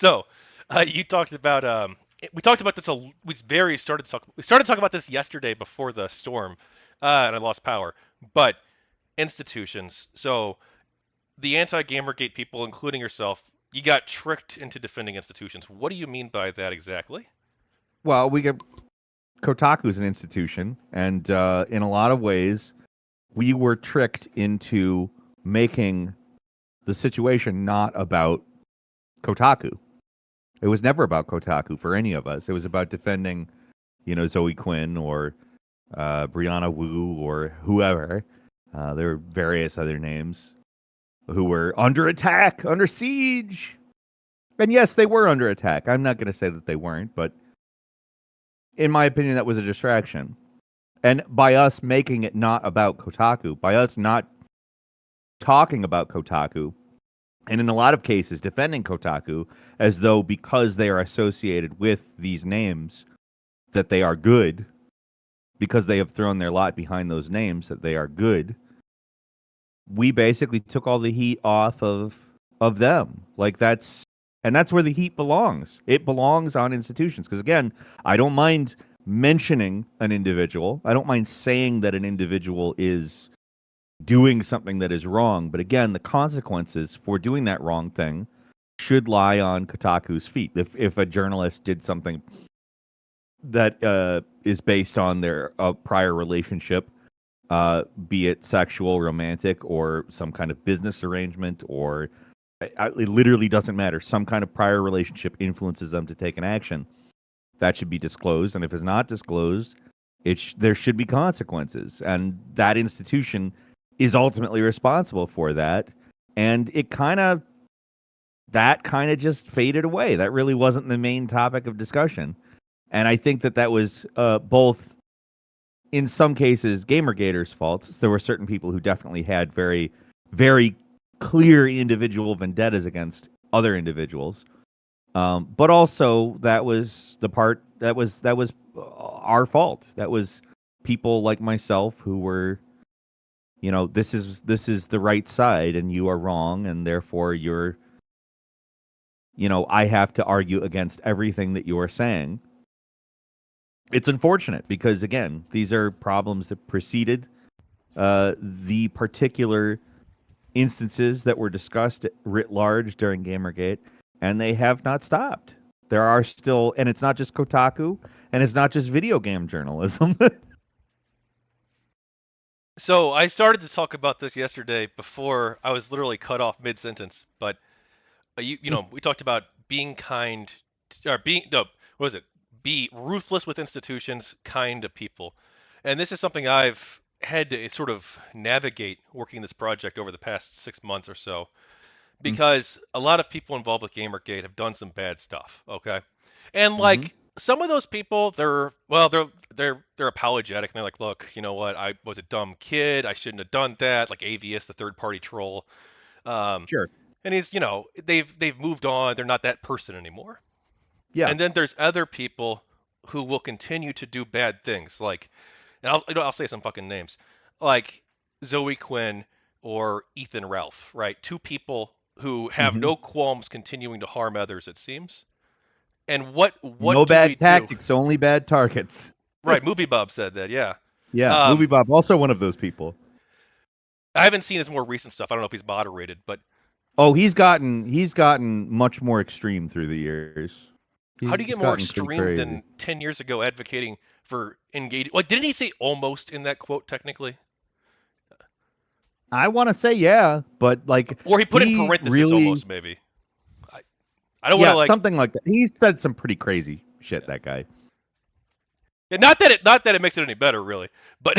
So, you talked about we talked about this. We started talking about this yesterday before the storm, and I lost power. But institutions. So the anti-GamerGate people, including yourself, you got tricked into defending institutions. What do you mean by that exactly? Well, we get Kotaku's an institution, and in a lot of ways, we were tricked into making the situation not about Kotaku. It was never about Kotaku for any of us. It was about defending, Zoe Quinn or Brianna Wu or whoever. There were various other names who were under attack, under siege. And yes, they were under attack. I'm not going to say that they weren't, but in my opinion, that was a distraction. And by us making it not about Kotaku, by us not talking about Kotaku, and in a lot of cases defending Kotaku as though because they are associated with these names that they are good, because they have thrown their lot behind those names that they are good, we basically took all the heat off of them. That's where the heat belongs. It belongs on institutions. Because again, I don't mind mentioning an individual. I don't mind saying that an individual is doing something that is wrong. But again, the consequences for doing that wrong thing should lie on Kotaku's feet. If a journalist did something that is based on their prior relationship, be it sexual, romantic, or some kind of business arrangement, or it literally doesn't matter. Some kind of prior relationship influences them to take an action. That should be disclosed. And if it's not disclosed, there should be consequences. And that institution is ultimately responsible for that. And that kind of just faded away. That really wasn't the main topic of discussion. And I think that was both, in some cases, GamerGators' faults. There were certain people who definitely had very, very clear individual vendettas against other individuals. But also that was the part that was our fault. That was people like myself who were, this is the right side and you are wrong, and therefore you're, I have to argue against everything that you are saying. It's unfortunate because, again, these are problems that preceded the particular instances that were discussed writ large during Gamergate, and they have not stopped. There are still, and it's not just Kotaku, and it's not just video game journalism. So I started to talk about this yesterday before I was literally cut off mid-sentence. But we talked about being kind, or being no, what was it? Be ruthless with institutions, kind to people, and this is something I've had to sort of navigate working this project over the past 6 months or so, because a lot of people involved with Gamergate have done some bad stuff. Okay, and Mm-hmm. like some of those people, they're apologetic and they're like, look, you know what, I was a dumb kid, I shouldn't have done that. Like Avius, the third party troll, um, Sure. and they've moved on. They're not that person anymore. Yeah. And then there's other people who will continue to do bad things, like, and I'll say some fucking names, like Zoe Quinn or Ethan Ralph, right? Two people who have Mm-hmm. no qualms continuing to harm others, it seems. And No what do we bad do? tactics, only bad targets. Right, Moviebob said that, yeah. Yeah, Um, Movie Bob, also one of those people. I haven't seen his more recent stuff. I don't know if he's moderated, but Oh, he's gotten much more extreme through the years. how do you He's get more gotten pretty extreme crazy. than 10 years ago advocating for engaging? Like, didn't he say almost in that quote technically? I want to say yeah, but Or he put in he parentheses really, almost, maybe. I, I don't want to yeah, like, something like that. He said some pretty crazy shit. That guy. yeah, not that it makes it any better really, but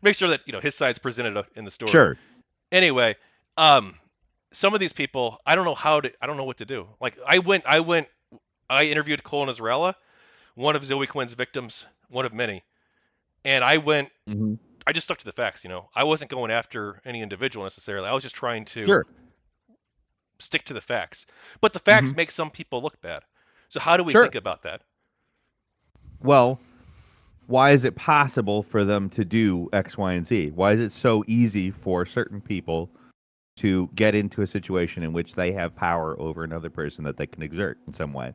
make sure that his side's presented in the story. Sure. Anyway, some of these people, I don't know what to do. Like I interviewed Cole Nazarella, one of Zoe Quinn's victims, one of many, and Hmm. I just stuck to the facts. I wasn't going after any individual necessarily. I was just trying to Sure. stick to the facts. But the Hmm. facts make some people look bad. So how do we Sure. think about that? Well, why is it possible for them to do X, Y, and Z? Why is it so easy for certain people to get into a situation in which they have power over another person that they can exert in some way.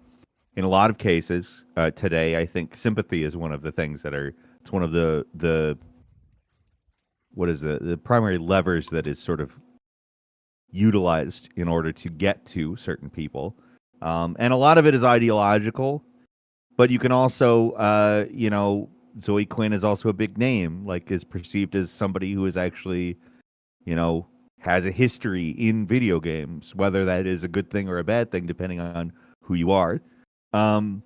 In a lot of cases today, I think sympathy is one of the things that are. It's one of the what is the primary levers that is sort of utilized in order to get to certain people, and a lot of it is ideological. But you can also, Zoe Quinn is also a big name, like is perceived as somebody who is actually, has a history in video games, whether that is a good thing or a bad thing, depending on who you are. Um,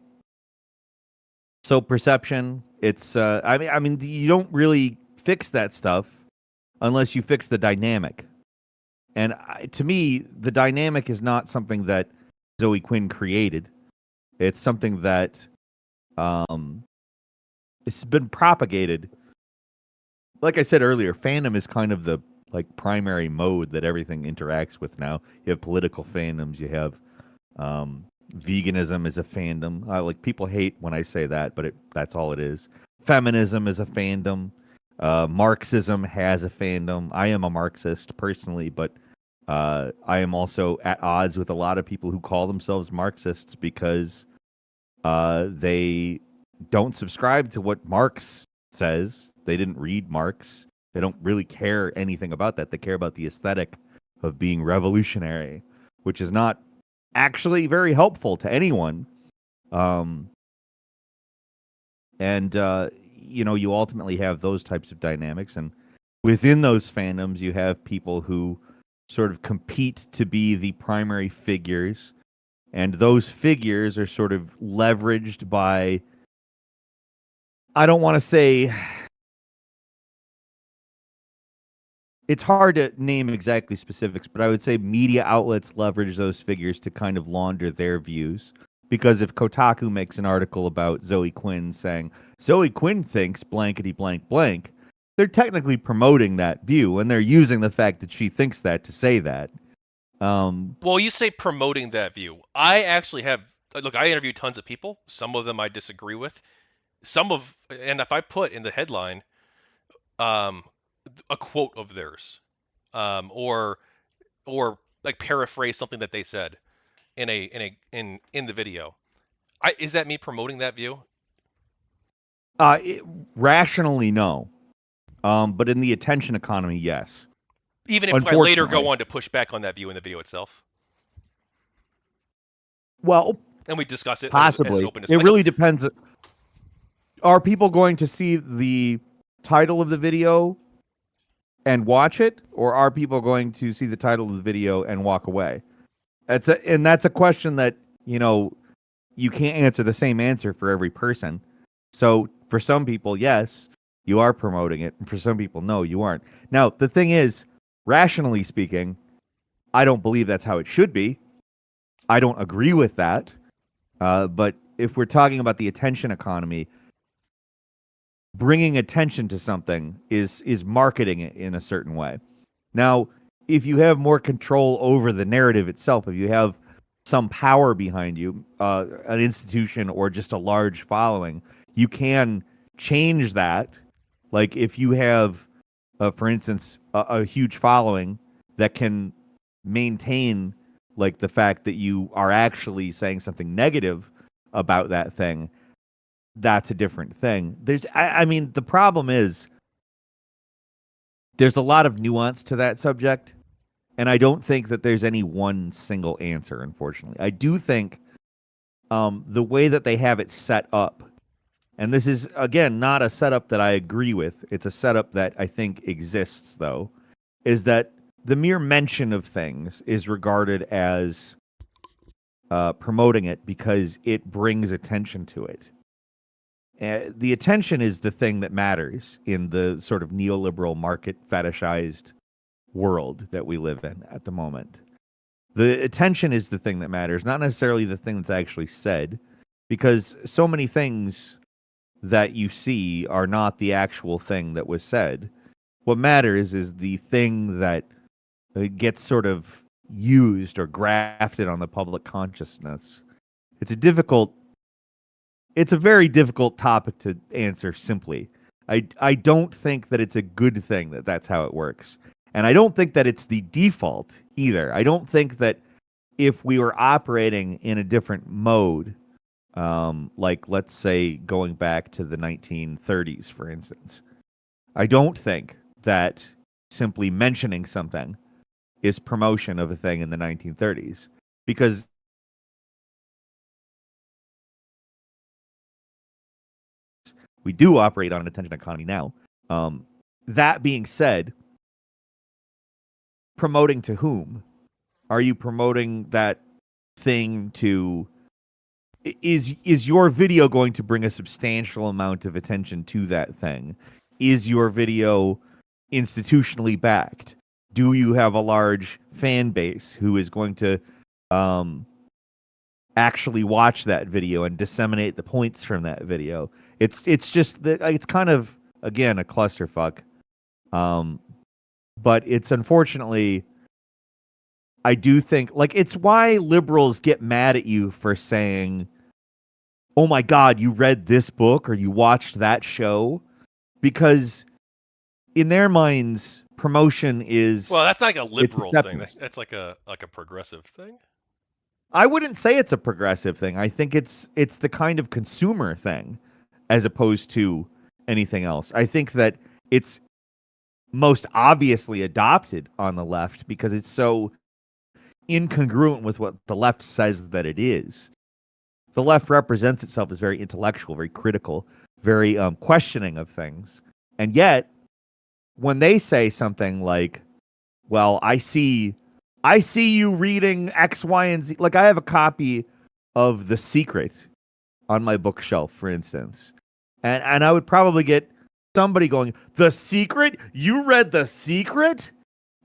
so perception, it's, I mean, you don't really fix that stuff unless you fix the dynamic. And to me, the dynamic is not something that Zoe Quinn created. It's something that um, it's been propagated. Like I said earlier, fandom is kind of the primary mode that everything interacts with now. You have political fandoms. You have veganism is a fandom. People hate when I say that, but that's all it is. Feminism is a fandom. Marxism has a fandom. I am a Marxist personally, but I am also at odds with a lot of people who call themselves Marxists because they don't subscribe to what Marx says. They didn't read Marx. They don't really care anything about that. They care about the aesthetic of being revolutionary, which is not actually very helpful to anyone. You ultimately have those types of dynamics. And within those fandoms, you have people who sort of compete to be the primary figures. And those figures are sort of leveraged by, I don't want to say, it's hard to name exactly specifics, but I would say media outlets leverage those figures to kind of launder their views. Because if Kotaku makes an article about Zoe Quinn saying, Zoe Quinn thinks blankety blank blank, they're technically promoting that view, and they're using the fact that she thinks that to say that. Well, you say promoting that view. I actually have look. I interviewed tons of people. Some of them I disagree with. And if I put in the headline, um, a quote of theirs, or like paraphrase something that they said in the video, is that me promoting that view? It, rationally, no. But in the attention economy, yes. Even if I later Unfortunately. go on to push back on that view in the video itself, Well, and we discuss it as an possibly. open It discussion. really depends. Are people going to see the title of the video and watch it, or are people going to see the title of the video and walk away? That's a question that, you can't answer the same answer for every person. So for some people, yes, you are promoting it, and for some people, no, you aren't. Now, the thing is, rationally speaking, I don't believe that's how it should be. I don't agree with that. But if we're talking about the attention economy, bringing attention to something is marketing it in a certain way. Now, if you have more control over the narrative itself, if you have some power behind you, an institution or just a large following, you can change that. Like if you have, for instance, a huge following that can maintain like the fact that you are actually saying something negative about that thing, that's a different thing. I mean, the problem is there's a lot of nuance to that subject, and I don't think that there's any one single answer, unfortunately. I do think the way that they have it set up, and this is, again, not a setup that I agree with, it's a setup that I think exists, though, is that the mere mention of things is regarded as promoting it because it brings attention to it. The attention is the thing that matters in the sort of neoliberal market fetishized world that we live in at the moment. The attention is the thing that matters, not necessarily the thing that's actually said, because so many things that you see are not the actual thing that was said. What matters is the thing that gets sort of used or grafted on the public consciousness. It's a very difficult topic to answer simply. I don't think that it's a good thing that that's how it works. And I don't think that it's the default either. I don't think that if we were operating in a different mode, like let's say going back to the 1930s, for instance, I don't think that simply mentioning something is promotion of a thing in the 1930s, because we do operate on an attention economy now. That being said, promoting to whom? Are you promoting that thing to? Is your video going to bring a substantial amount of attention to that thing? Is your video institutionally backed? Do you have a large fan base who is going to um, actually watch that video and disseminate the points from that video? It's just that it's kind of, again, a clusterfuck. But it's unfortunately, I do think, like, it's why liberals get mad at you for saying, "Oh my God, you read this book or you watched that show," because in their minds, promotion Well, is that's not like a it's liberal thing. acceptance. That's like a progressive thing. I wouldn't say it's a progressive thing. I think it's the kind of consumer thing as opposed to anything else. I think that it's most obviously adopted on the left because it's so incongruent with what the left says that it is. The left represents itself as very intellectual, very critical, very questioning of things. And yet, when they say something like, "Well, I see you reading X, Y, and Z." Like I have a copy of The Secret on my bookshelf, for instance. And I would probably get somebody going, "The Secret? You read The Secret?"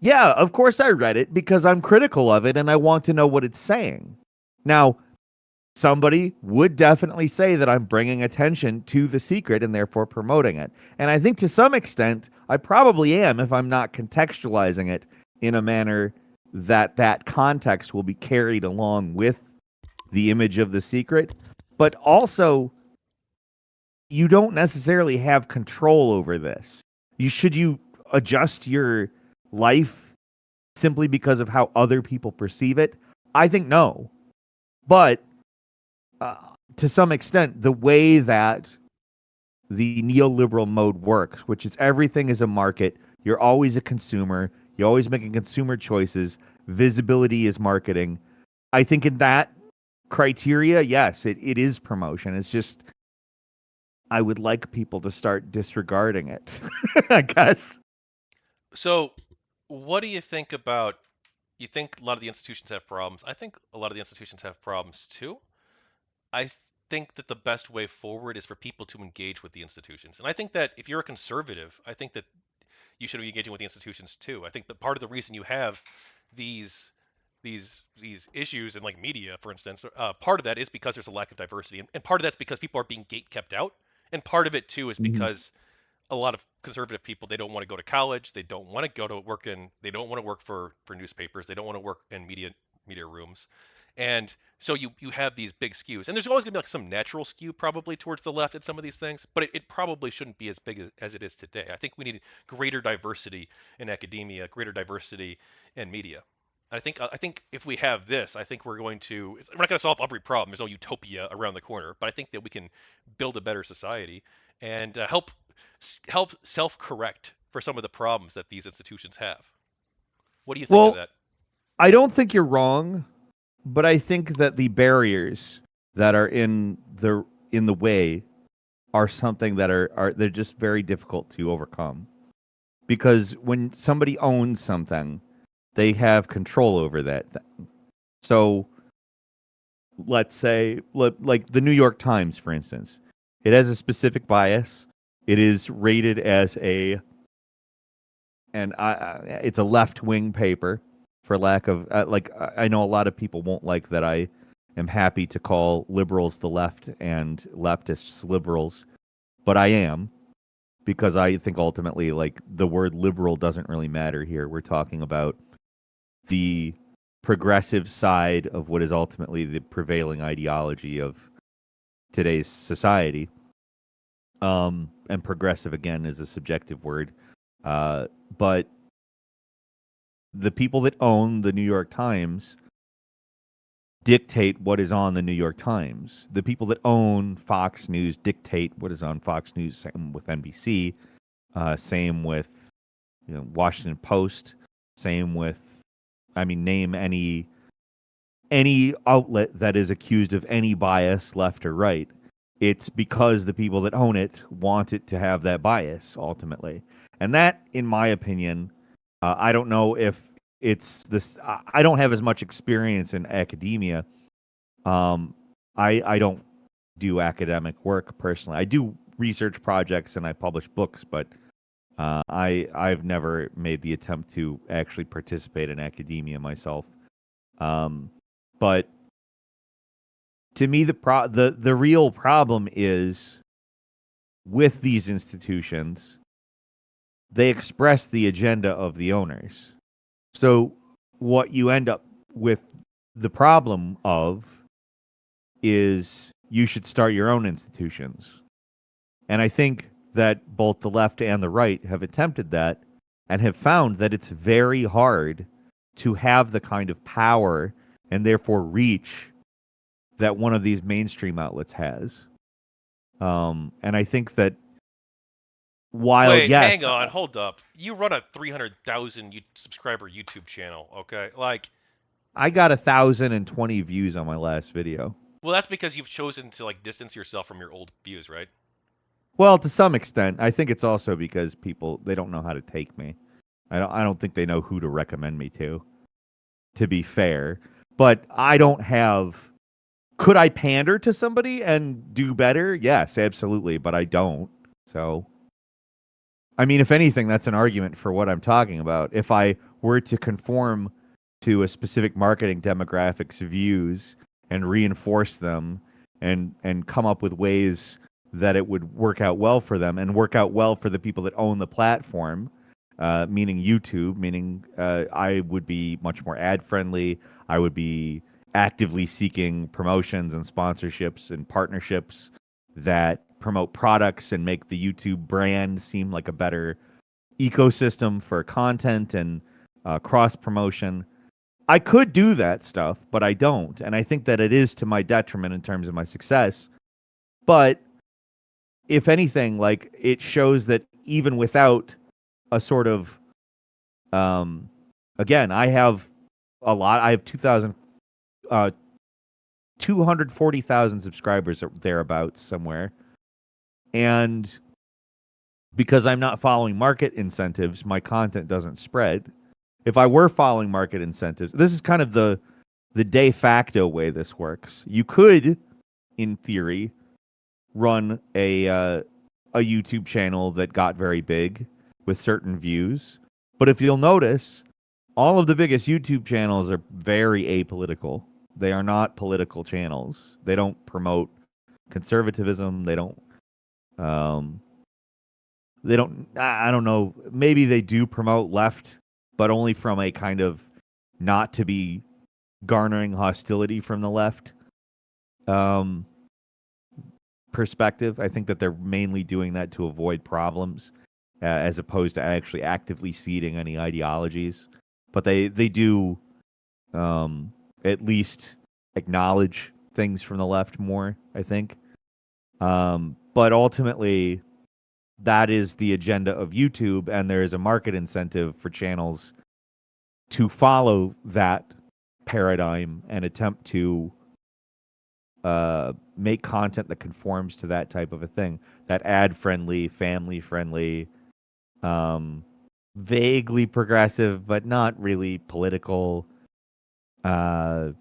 Yeah, of course I read it because I'm critical of it and I want to know what it's saying. Now, somebody would definitely say that I'm bringing attention to The Secret and therefore promoting it. And I think to some extent, I probably am if I'm not contextualizing it in a manner that that context will be carried along with the image of The Secret. But also, you don't necessarily have control over this. Should you adjust your life simply because of how other people perceive it? I think no. But uh, to some extent, the way that the neoliberal mode works, which is everything is a market, you're always a consumer, you're always making consumer choices, visibility is marketing. I think in that criteria, yes, it is promotion. It's just I would like people to start disregarding it, I guess. So, what do you think about? You think a lot of the institutions have problems. I think a lot of the institutions have problems too. I think that the best way forward is for people to engage with the institutions. And I think that if you're a conservative, I think that you should be engaging with the institutions too. I think that part of the reason you have these these issues in like media, for instance, part of that is because there's a lack of diversity, and part of that's because people are being gate kept out, and part of it too is Mhm. because a lot of conservative people, they don't want to go to college, they don't want to go to work in, they don't want to work for newspapers, they don't want to work in media rooms, and so you have these big skews, and there's always going to be like some natural skew probably towards the left in some of these things, but it probably shouldn't be as big as it is today. I think we need greater diversity in academia, greater diversity in media. I think if we have this, I think we're going to. We're not going to solve every problem. There's no utopia around the corner, but I think that we can build a better society and help self-correct for some of the problems that these institutions have. What do you think of Well, that? I don't think you're wrong, but I think that the barriers that are in the way are something that are they're just very difficult to overcome. Because when somebody owns something, they have control over that thing. So let's say, like the New York Times, for instance, it has a specific bias. It is rated as it's a left wing paper, for lack of I know a lot of people won't like that I am happy to call liberals the left and leftists liberals, but I am, because I think ultimately, like, the word liberal doesn't really matter here. We're talking about the progressive side of what is ultimately the prevailing ideology of today's society. And progressive, again, is a subjective word. But the people that own the New York Times dictate what is on the New York Times. The people that own Fox News dictate what is on Fox News. Same with NBC. Same with Washington Post. Same with, I mean, name any outlet that is accused of any bias, left or right. It's because the people that own it want it to have that bias ultimately. And that, in my opinion, I don't know if it's this. I don't have as much experience in academia. I don't do academic work personally. I do research projects and I publish books, but I've never made the attempt to actually participate in academia myself. But to me, the real problem is with these institutions, they express the agenda of the owners. So what you end up with the problem of is you should start your own institutions. And I think that both the left and the right have attempted that and have found that it's very hard to have the kind of power and therefore reach that one of these mainstream outlets has. And I think that while, Wait, yes, hang on, hold up. You run a 300,000 subscriber YouTube channel, okay? Like, I got 1,020 views on my last video. well, that's because you've chosen to like distance yourself from your old views, right? Well, to some extent, I think it's also because people, they don't know how to take me. I don't think they know who to recommend me to be fair. But I don't have, could I pander to somebody and do better? Yes, absolutely, but I don't. So, I mean, if anything, that's an argument for what I'm talking about. If I were to conform to a specific marketing demographic's views and reinforce them and come up with ways that it would work out well for them and work out well for the people that own the platform, meaning YouTube, meaning I would be much more ad friendly. I would be actively seeking promotions and sponsorships and partnerships that promote products and make the YouTube brand seem like a better ecosystem for content and cross promotion. I could do that stuff, but I don't. And I think that it is to my detriment in terms of my success. But if anything, like it shows that even without a sort of, again, I have a lot. I have 240,000 subscribers or thereabouts somewhere. And because I'm not following market incentives, my content doesn't spread. If I were following market incentives, this is kind of the de facto way this works. You could, in theory, run a YouTube channel that got very big with certain views. But if you'll notice, all of the biggest YouTube channels are very apolitical. They are not political channels. They don't promote conservatism. They don't. I don't know. Maybe they do promote left, but only from a kind of not to be garnering hostility from the left perspective. I think that they're mainly doing that to avoid problems as opposed to actually actively seeding any ideologies. But they do at least acknowledge things from the left more, I think. But ultimately, that is the agenda of YouTube, and there is a market incentive for channels to follow that paradigm and attempt to make content that conforms to that type of a thing, that ad-friendly, family-friendly, vaguely progressive, but not really political, sort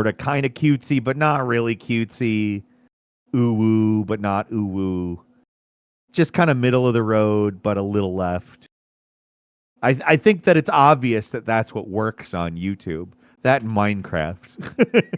of kind of cutesy, but not really cutesy, ooh-woo, but not ooh-woo. Just kind of middle of the road, but a little left. I think that it's obvious that that's what works on YouTube. That and Minecraft.